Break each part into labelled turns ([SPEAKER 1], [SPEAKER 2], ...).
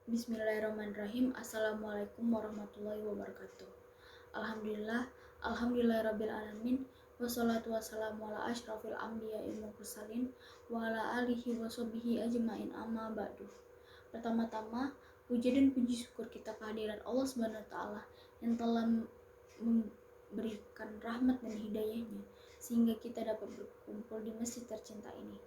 [SPEAKER 1] Bismillahirrahmanirrahim. Assalamualaikum warahmatullahi wabarakatuh. Alhamdulillahirabbil alamin. Wassalatu wassalamu ala asyrafil anbiya'i wal mursalin wa ala alihi washabihi ajmain amma ba'du. Pertama-tama, puji dan puji syukur kita kehadiran Allah Subhanahu wa taala yang telah memberikan rahmat dan hidayahnya sehingga kita dapat berkumpul di masjid tercinta ini.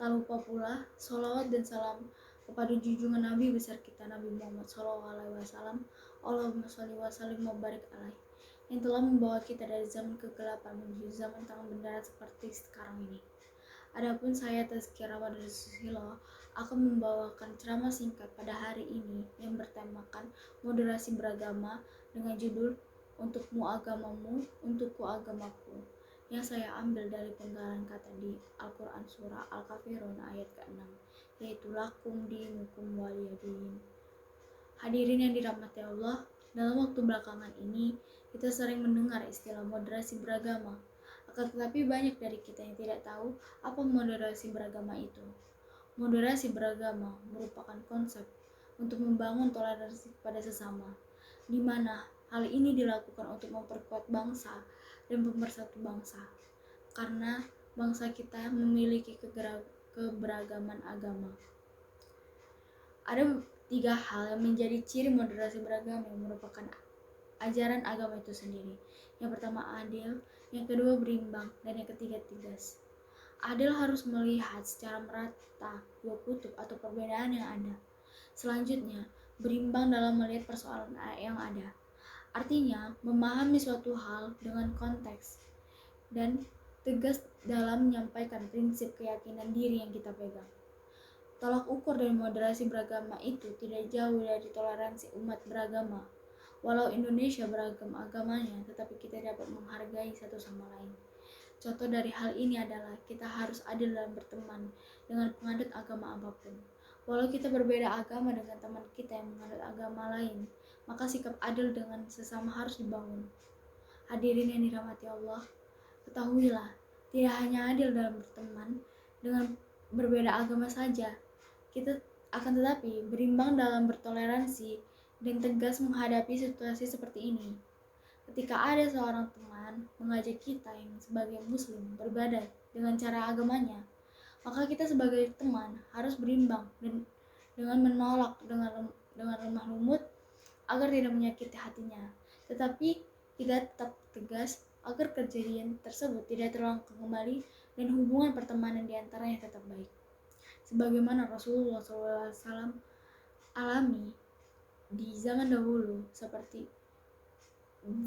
[SPEAKER 1] Tak lupa pula sholawat dan salam kepada junjungan Nabi besar kita Nabi Muhammad SAW. Allahumma sholli wa sallim wa barik alaih, yang telah membawa kita dari zaman kegelapan menuju zaman terang benderang seperti sekarang ini. Adapun saya Tazkirah Madrasahillah akan membawakan ceramah singkat pada hari ini yang bertemakan moderasi beragama dengan judul Untukmu Agamamu, Untukku Agamaku, yang saya ambil dari penggalan kata di Al-Quran Surah Al-Kafirun ayat ke-6, yaitu lakum dinukum waliyadin. Hadirin yang dirahmati Allah, dalam waktu belakangan ini kita sering mendengar istilah moderasi beragama. Akan tetapi banyak dari kita yang tidak tahu apa moderasi beragama itu. Moderasi beragama merupakan konsep untuk membangun toleransi kepada sesama, di mana hal ini dilakukan untuk memperkuat bangsa dan pemersatu bangsa, karena bangsa kita memiliki keberagaman agama. Ada 3 hal yang menjadi ciri moderasi beragama yang merupakan ajaran agama itu sendiri. Yang pertama adil, yang kedua berimbang, dan yang ketiga tegas. Adil harus melihat secara merata dua kutub atau perbedaan yang ada. Selanjutnya, berimbang dalam melihat persoalan yang ada. Artinya, memahami suatu hal dengan konteks, dan tegas dalam menyampaikan prinsip keyakinan diri yang kita pegang. Tolak ukur dari moderasi beragama itu tidak jauh dari toleransi umat beragama. Walau Indonesia beragam agamanya, tetapi kita dapat menghargai satu sama lain. Contoh dari hal ini adalah kita harus adil dalam berteman dengan penganut agama apapun. Walau kita berbeda agama dengan teman kita yang menganut agama lain, maka sikap adil dengan sesama harus dibangun. Hadirin yang dirahmati Allah, ketahuilah, tidak hanya adil dalam berteman dengan berbeda agama saja, kita akan tetapi berimbang dalam bertoleransi dan tegas menghadapi situasi seperti ini. Ketika ada seorang teman mengajak kita yang sebagai muslim beribadah dengan cara agamanya, maka kita sebagai teman harus berimbang dan dengan menolak dengan lemah lembut agar tidak menyakiti hatinya. Tetapi kita tetap tegas agar kejadian tersebut tidak terulang kembali dan hubungan pertemanan di antaranya tetap baik. Sebagaimana Rasulullah SAW alami di zaman dahulu, seperti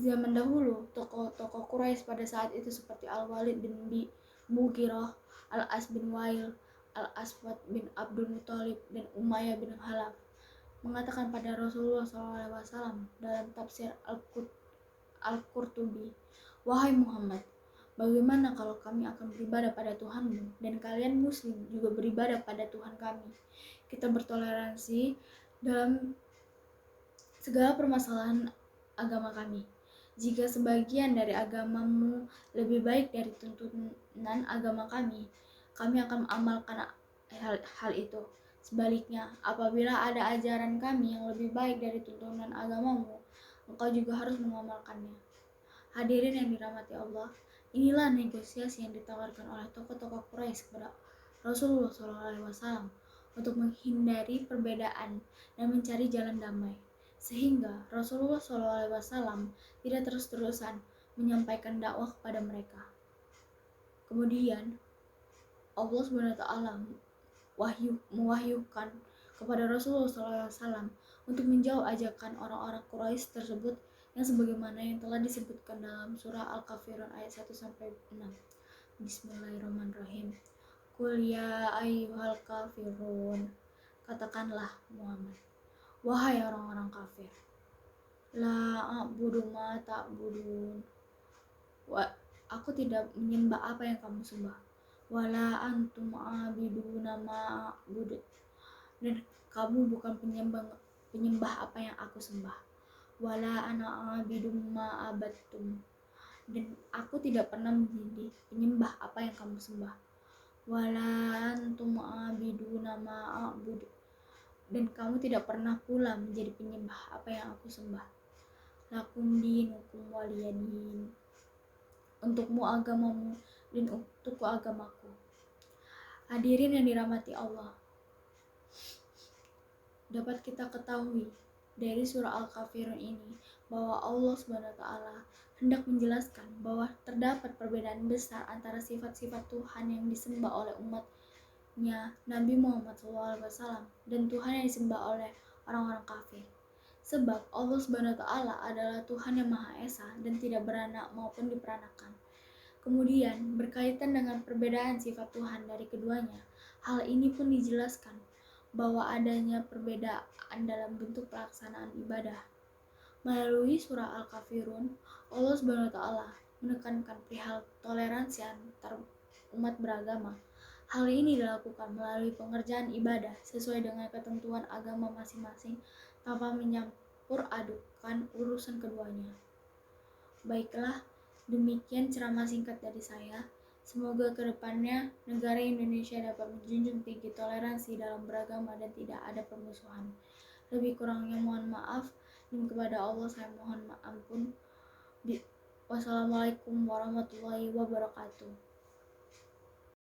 [SPEAKER 1] zaman dahulu tokoh-tokoh Quraisy pada saat itu seperti Al-Walid bin Mughirah, Al-As bin Wail, Al-Aswad bin Abdul Muthalib, dan Umayyah bin Khalaf mengatakan pada Rasulullah SAW dalam tafsir Al-Qurtubi, "Wahai Muhammad, bagaimana kalau kami akan beribadah pada Tuhanmu dan kalian muslim juga beribadah pada Tuhan kami? Kita bertoleransi dalam segala permasalahan agama kami. Jika sebagian dari agamamu lebih baik dari tuntunan agama kami akan mengamalkan hal itu. Sebaliknya, apabila ada ajaran kami yang lebih baik dari tuntunan agamamu, engkau juga harus mengamalkannya." Hadirin yang dirahmati Allah, inilah negosiasi yang ditawarkan oleh tokoh-tokoh Quraisy kepada Rasulullah SAW untuk menghindari perbedaan dan mencari jalan damai, sehingga Rasulullah SAW tidak terus-terusan menyampaikan dakwah kepada mereka. Kemudian Allah SWT mewahyukan kepada Rasulullah SAW untuk menjawab ajakan orang-orang Quraisy tersebut yang sebagaimana yang telah disebutkan dalam surah Al-Kafirun ayat 1-6. Bismillahirrahmanirrahim. Qul ya ayyuhal kafirun, katakanlah Muhammad, wahai orang-orang kafir, la a'budu ma ta'budun, aku tidak menyembah apa yang kamu sembah, wala antum a'biduna ma a'bud, dan kamu bukan penyembah apa yang aku sembah, wala ana a'bidum ma abattum, dan aku tidak pernah menjadi penyembah apa yang kamu sembah, wala antum a'biduna ma a'bud, dan kamu tidak pernah pula menjadi penyembah apa yang aku sembah. Lakum dinukum waliyadin. Untukmu agamamu dan untukku agamaku. Hadirin yang dirahmati Allah, dapat kita ketahui dari surah Al-Kafirun ini bahwa Allah SWT hendak menjelaskan bahwa terdapat perbedaan besar antara sifat-sifat Tuhan yang disembah oleh umatnya Nabi Muhammad SAW dan Tuhan yang disembah oleh orang-orang kafir. Sebab Allah SWT adalah Tuhan yang Maha Esa dan tidak beranak maupun diperanakan. Kemudian berkaitan dengan perbedaan sifat Tuhan dari keduanya, hal ini pun dijelaskan bahwa adanya perbedaan dalam bentuk pelaksanaan ibadah. Melalui surah Al-Kafirun, Allah SWT menekankan perihal toleransi antar umat beragama. Hal ini dilakukan melalui pengerjaan ibadah sesuai dengan ketentuan agama masing-masing tanpa menyampur adukan urusan keduanya. Baiklah, demikian ceramah singkat dari saya. Semoga kedepannya negara Indonesia dapat menjunjung tinggi toleransi dalam beragama dan tidak ada permusuhan. Lebih kurangnya mohon maaf, dan kepada Allah saya mohon ampun. Wassalamualaikum warahmatullahi wabarakatuh.